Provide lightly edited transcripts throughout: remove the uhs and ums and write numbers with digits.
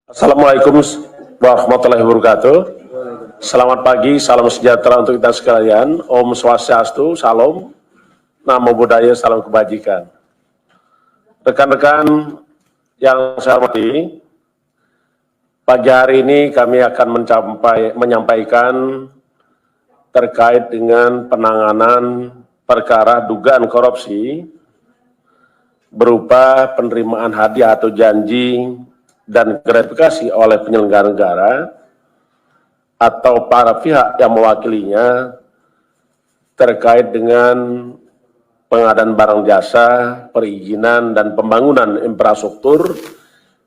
Assalamualaikum warahmatullahi wabarakatuh. Selamat pagi, salam sejahtera untuk kita sekalian. Om Swastiastu, Salam, Namo Buddhaya, salam kebajikan. Rekan-rekan yang saya hormati, pagi hari ini kami akan menyampaikan terkait dengan penanganan perkara dugaan korupsi berupa penerimaan hadiah atau janji dan gratifikasi oleh penyelenggara negara atau para pihak yang mewakilinya terkait dengan pengadaan barang jasa, perizinan, dan pembangunan infrastruktur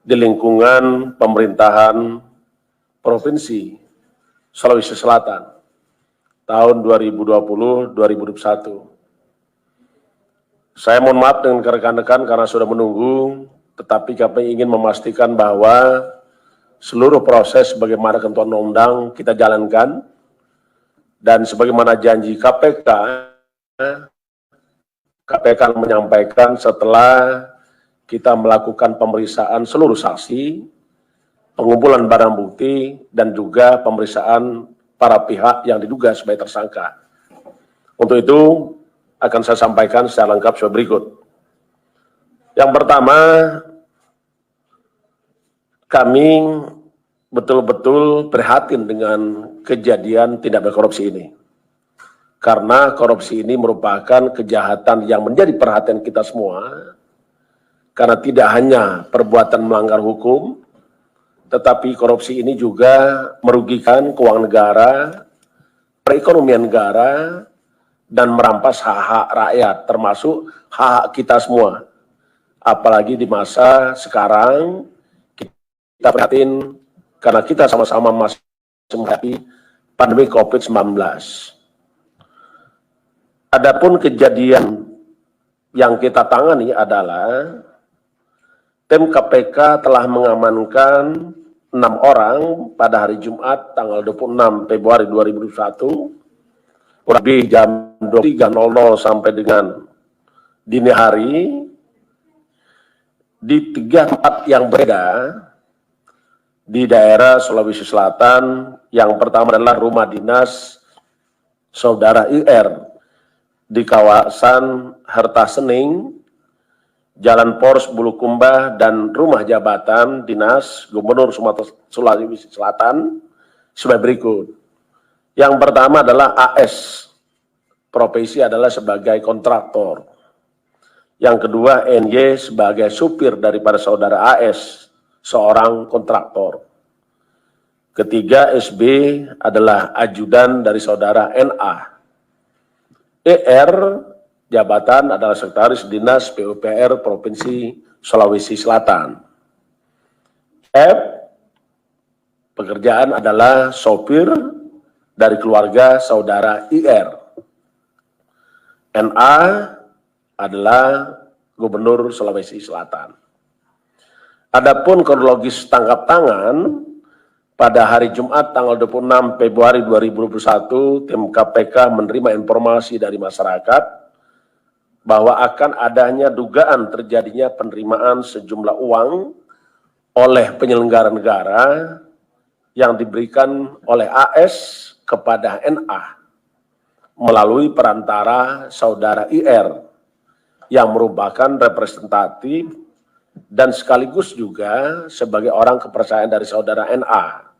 di lingkungan pemerintahan Provinsi Sulawesi Selatan tahun 2020-2021. Saya mohon maaf dengan rekan-rekan karena sudah menunggu, tetapi kami ingin memastikan bahwa seluruh proses bagaimana ketentuan undang kita jalankan, dan sebagaimana janji KPK menyampaikan setelah kita melakukan pemeriksaan seluruh saksi, pengumpulan barang bukti, dan juga pemeriksaan para pihak yang diduga sebagai tersangka. Untuk itu akan saya sampaikan secara lengkap sebagai berikut. Yang pertama, kami betul-betul prihatin dengan kejadian tindak pidana korupsi ini. Karena korupsi ini merupakan kejahatan yang menjadi perhatian kita semua, karena tidak hanya perbuatan melanggar hukum, tetapi korupsi ini juga merugikan keuangan negara, perekonomian negara, dan merampas hak-hak rakyat, termasuk hak kita semua. Apalagi di masa sekarang, kita prihatin karena kita sama-sama masih menghadapi pandemi COVID-19. Adapun kejadian yang kita tangani adalah tim KPK telah mengamankan 6 orang pada hari Jumat tanggal 26 Februari 2021 lebih jam 23.00 sampai dengan dini hari di 3 tempat yang berbeda di daerah Sulawesi Selatan. Yang pertama adalah rumah dinas Saudara IR di kawasan Harta Sening, Jalan Pors Bulukumba, dan rumah jabatan dinas Gubernur Sumatera Sulawesi Selatan sebagai berikut. Yang pertama adalah AS, profesi adalah sebagai kontraktor. Yang kedua NY sebagai supir daripada saudara AS, seorang kontraktor. Ketiga SB adalah ajudan dari saudara NA. ER jabatan adalah sekretaris dinas PUPR Provinsi Sulawesi Selatan. F pekerjaan adalah sopir dari keluarga saudara IR. NA adalah Gubernur Sulawesi Selatan. Adapun kronologis tangkap tangan pada hari Jumat tanggal 26 Februari 2021, tim KPK menerima informasi dari masyarakat bahwa akan adanya dugaan terjadinya penerimaan sejumlah uang oleh penyelenggara negara yang diberikan oleh AS kepada NA melalui perantara saudara IR yang merupakan representatif dan sekaligus juga sebagai orang kepercayaan dari saudara NA.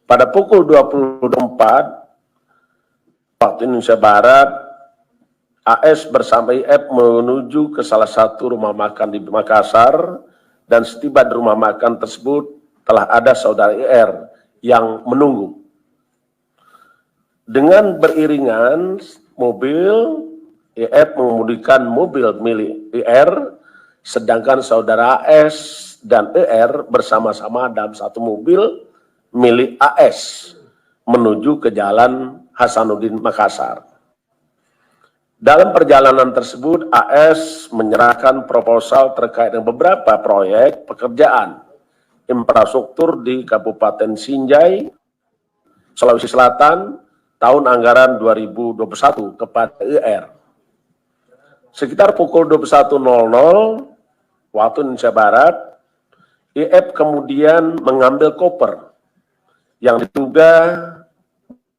Pada pukul 24 waktu Indonesia Barat, AS bersama IF menuju ke salah satu rumah makan di Makassar, dan setiba di rumah makan tersebut telah ada saudara IR yang menunggu. Dengan beriringan mobil, IF mengemudikan mobil milik IR, sedangkan saudara AS dan IR bersama-sama dalam satu mobil milik AS menuju ke Jalan Hasanuddin Makassar. Dalam perjalanan tersebut, AS menyerahkan proposal terkait dengan beberapa proyek pekerjaan infrastruktur di Kabupaten Sinjai, Sulawesi Selatan, tahun anggaran 2021 kepada IR. Sekitar pukul 21.00 waktu Indonesia Barat, IF kemudian mengambil koper yang diduga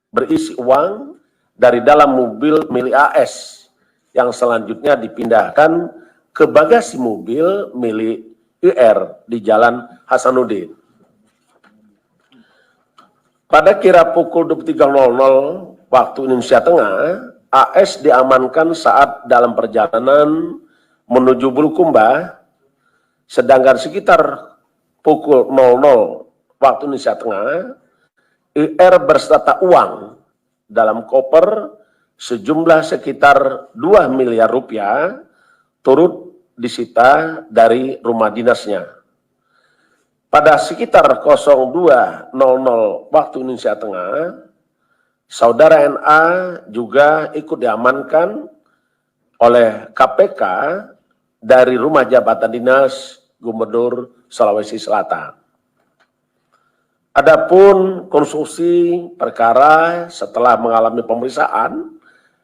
berisi uang dari dalam mobil milik AS yang selanjutnya dipindahkan ke bagasi mobil milik IR di Jalan Hasanuddin. Pada kira pukul 23.00 waktu Indonesia Tengah, AS diamankan saat dalam perjalanan menuju Bulukumba, sedangkan sekitar pukul 00 waktu Indonesia Tengah, IR berserta uang dalam koper sejumlah sekitar 2 miliar rupiah turut disita dari rumah dinasnya. Pada sekitar 02.00 waktu Indonesia Tengah, Saudara NA juga ikut diamankan oleh KPK dari rumah jabatan dinas Gubernur Sulawesi Selatan. Adapun konstruksi perkara setelah mengalami pemeriksaan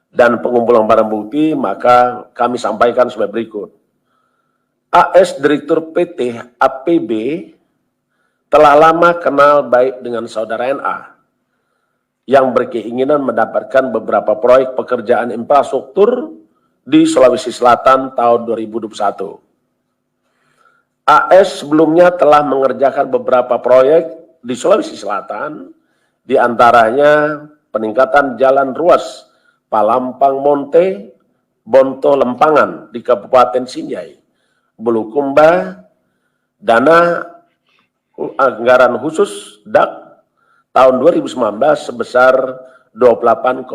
dan pengumpulan barang bukti, maka kami sampaikan sebagai berikut. AS Direktur PT APB telah lama kenal baik dengan Saudara NA yang berkeinginan mendapatkan beberapa proyek pekerjaan infrastruktur di Sulawesi Selatan tahun 2021. AS sebelumnya telah mengerjakan beberapa proyek di Sulawesi Selatan, diantaranya peningkatan jalan ruas Palampang Monte, Bonto Lempangan di Kabupaten Sinjai, Bulukumba, dana anggaran khusus DAK tahun 2019 sebesar 28,9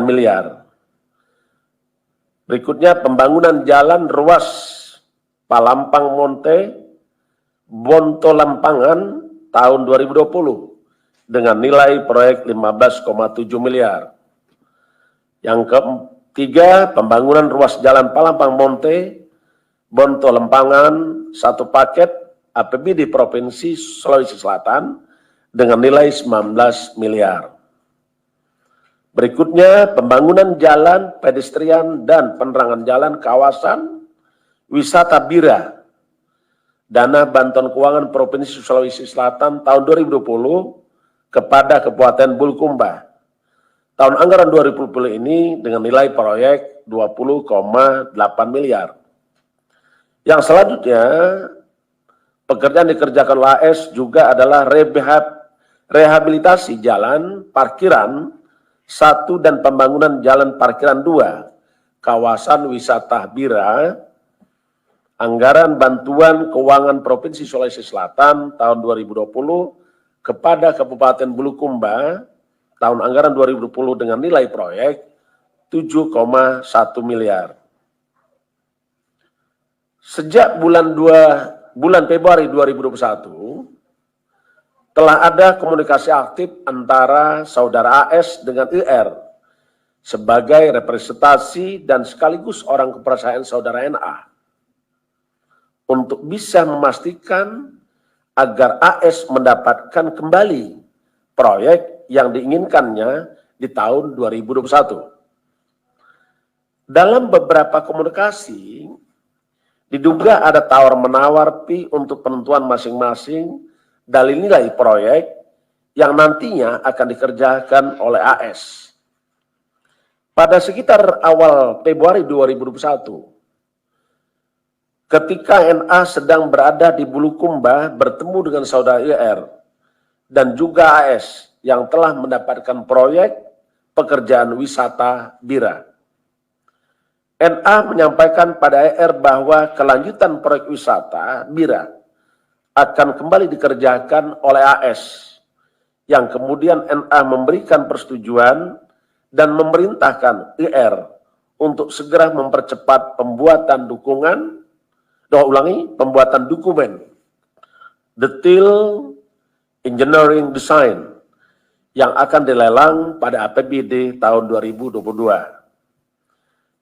miliar. Berikutnya pembangunan jalan ruas Palampang Monte, Bonto Lempangan tahun 2020 dengan nilai proyek 15,7 miliar. Yang ketiga, pembangunan ruas jalan Palampang Monte, Bonto Lempangan, satu paket APBD Provinsi Sulawesi Selatan dengan nilai 19 miliar. Berikutnya, pembangunan jalan pedestrian dan penerangan jalan kawasan wisata Bira, dana bantuan keuangan Provinsi Sulawesi Selatan tahun 2020 kepada Kabupaten Bulukumba. Tahun anggaran 2020 ini dengan nilai proyek 20,8 miliar. Yang selanjutnya, pekerjaan dikerjakan oleh AS juga adalah rehabilitasi jalan parkiran 1 dan pembangunan jalan parkiran 2, kawasan wisata Bira, anggaran bantuan keuangan Provinsi Sulawesi Selatan tahun 2020 kepada Kabupaten Bulukumba, tahun anggaran 2020 dengan nilai proyek 7,1 miliar. Sejak bulan Februari 2021, telah ada komunikasi aktif antara Saudara AS dengan IR sebagai representasi dan sekaligus orang kepercayaan Saudara NA untuk bisa memastikan agar AS mendapatkan kembali proyek yang diinginkannya di tahun 2021. Dalam beberapa komunikasi, diduga ada tawar-menawar fee untuk penentuan masing-masing dalil nilai proyek yang nantinya akan dikerjakan oleh AS. Pada sekitar awal Februari 2021, ketika NA sedang berada di Bulukumba bertemu dengan Saudara IR dan juga AS yang telah mendapatkan proyek pekerjaan wisata Bira. NA menyampaikan pada IR bahwa kelanjutan proyek wisata Bira akan kembali dikerjakan oleh AS, yang kemudian NA memberikan persetujuan dan memerintahkan IR untuk segera mempercepat pembuatan dokumen detail engineering design yang akan dilelang pada APBD tahun 2022.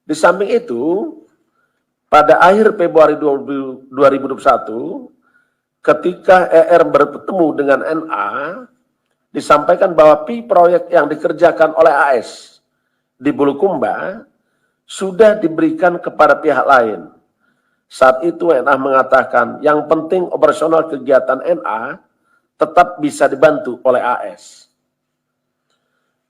Di samping itu, pada akhir Februari 2021, ketika ER bertemu dengan NA, disampaikan bahwa proyek yang dikerjakan oleh AS di Bulukumba sudah diberikan kepada pihak lain, Saat itu NA mengatakan yang penting operasional kegiatan NA tetap bisa dibantu oleh AS.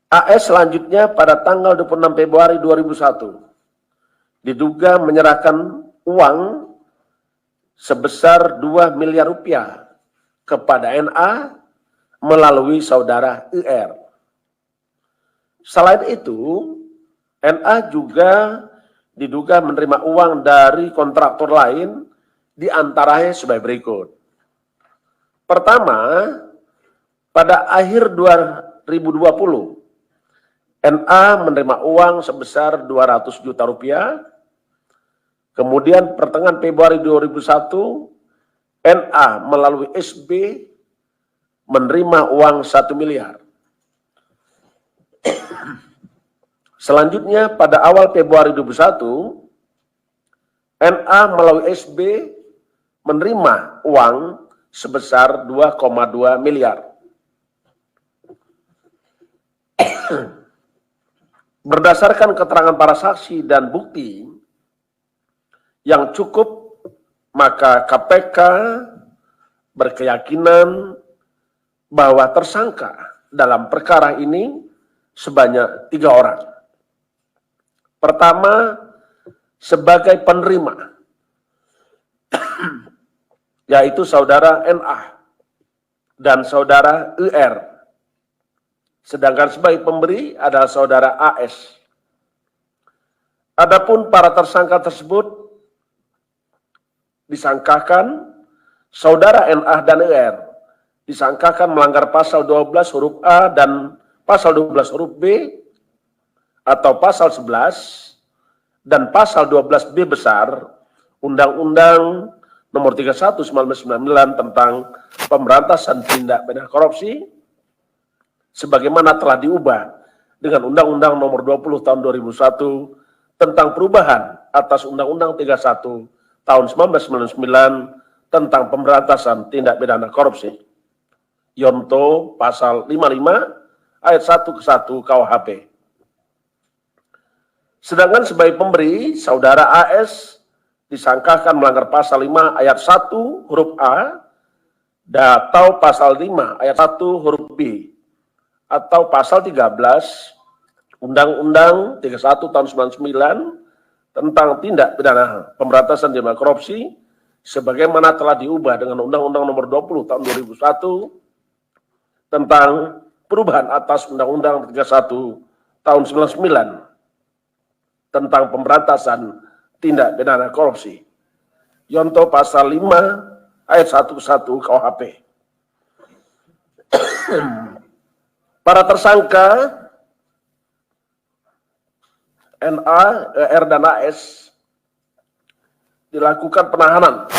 AS selanjutnya pada tanggal 26 Februari 2001 diduga menyerahkan uang sebesar 2 miliar rupiah kepada NA melalui saudara IR. Selain itu, NA juga diduga menerima uang dari kontraktor lain, di antaranya sebagai berikut. Pertama, pada akhir 2020, NA menerima uang sebesar 200 juta rupiah. Kemudian pertengahan Februari 2001, NA melalui SB menerima uang 1 miliar. Selanjutnya pada awal Februari 2021, NA melalui SB menerima uang sebesar 2,2 miliar. Berdasarkan keterangan para saksi dan bukti yang cukup, maka KPK berkeyakinan bahwa tersangka dalam perkara ini sebanyak 3 orang. Pertama, sebagai penerima, yaitu saudara NA dan saudara IR. Sedangkan sebagai pemberi adalah saudara AS. Adapun para tersangka tersebut disangkakan saudara NA dan IR disangkakan melanggar pasal 12 huruf A dan pasal 12 huruf B atau pasal 11 dan pasal 12B besar Undang-Undang Nomor 31 1999 tentang Pemberantasan Tindak Pidana Korupsi sebagaimana telah diubah dengan Undang-Undang Nomor 20 Tahun 2001 tentang perubahan atas Undang-Undang 31 Tahun 1999 tentang Pemberantasan Tindak Pidana Korupsi. Yonto pasal 55 ayat 1 ke 1 KUHP. Sedangkan sebagai pemberi, saudara AS disangkakan melanggar pasal 5 ayat 1 huruf A atau pasal 5 ayat 1 huruf B atau pasal 13 Undang-Undang 31 tahun 99 tentang tindak pidana pemberantasan tindak korupsi sebagaimana telah diubah dengan Undang-Undang Nomor 20 tahun 2001 tentang perubahan atas Undang-Undang 31 tahun 99 tentang pemberantasan tindak pidana korupsi. Yonto pasal 5 ayat 1 ke 1 KUHP. Para tersangka NA, R dan AS dilakukan penahanan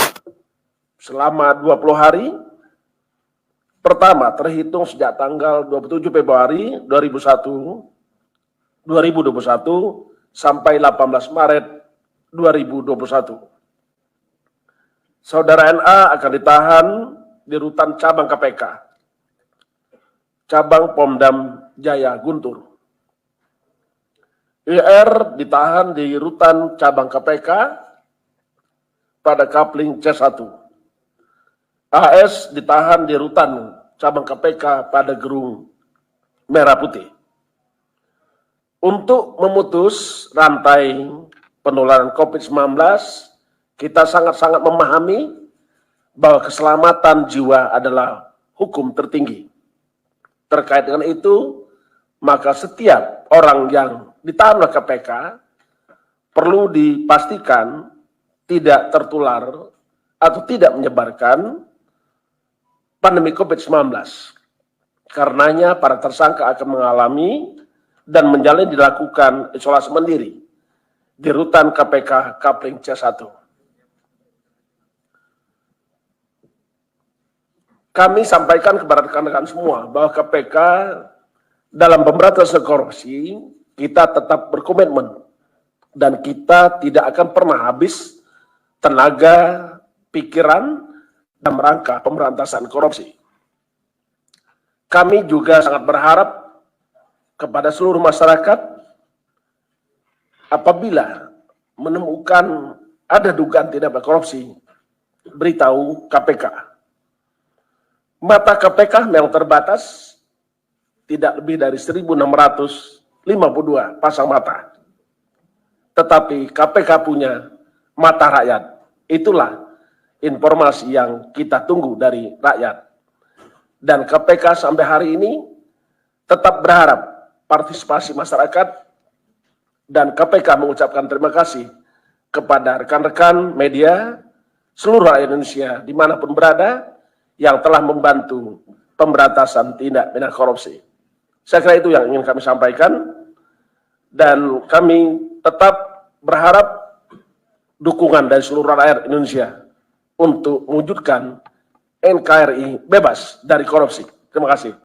selama 20 hari. Pertama, terhitung sejak tanggal 27 Februari 2021 sampai 18 Maret 2021. Saudara NA akan ditahan di rutan cabang KPK, cabang Pomdam Jaya Guntur. IR ditahan di rutan cabang KPK pada Kapling C1. AS ditahan di rutan cabang KPK pada Gerung Merah Putih. Untuk memutus rantai penularan COVID-19, kita sangat-sangat memahami bahwa keselamatan jiwa adalah hukum tertinggi. Terkait dengan itu, maka setiap orang yang ditahan oleh KPK perlu dipastikan tidak tertular atau tidak menyebarkan pandemi COVID-19. Karenanya para tersangka akan mengalami dan menjalani dilakukan isolasi mandiri di rutan KPK Kapling C1. Kami sampaikan kepada rekan-rekan semua bahwa KPK dalam pemberantasan korupsi kita tetap berkomitmen dan kita tidak akan pernah habis tenaga, pikiran dalam rangka pemberantasan korupsi. Kami juga sangat berharap kepada seluruh masyarakat apabila menemukan ada dugaan tindak pidana korupsi, beritahu KPK. Mata KPK memang terbatas, tidak lebih dari 1.652 pasang mata. Tetapi KPK punya mata rakyat. Itulah informasi yang kita tunggu dari rakyat. Dan KPK sampai hari ini tetap berharap partisipasi masyarakat, dan KPK mengucapkan terima kasih kepada rekan-rekan media seluruh rakyat Indonesia dimanapun berada yang telah membantu pemberantasan tindak pidana korupsi. Saya kira itu yang ingin kami sampaikan, dan kami tetap berharap dukungan dari seluruh rakyat Indonesia untuk mewujudkan NKRI bebas dari korupsi. Terima kasih.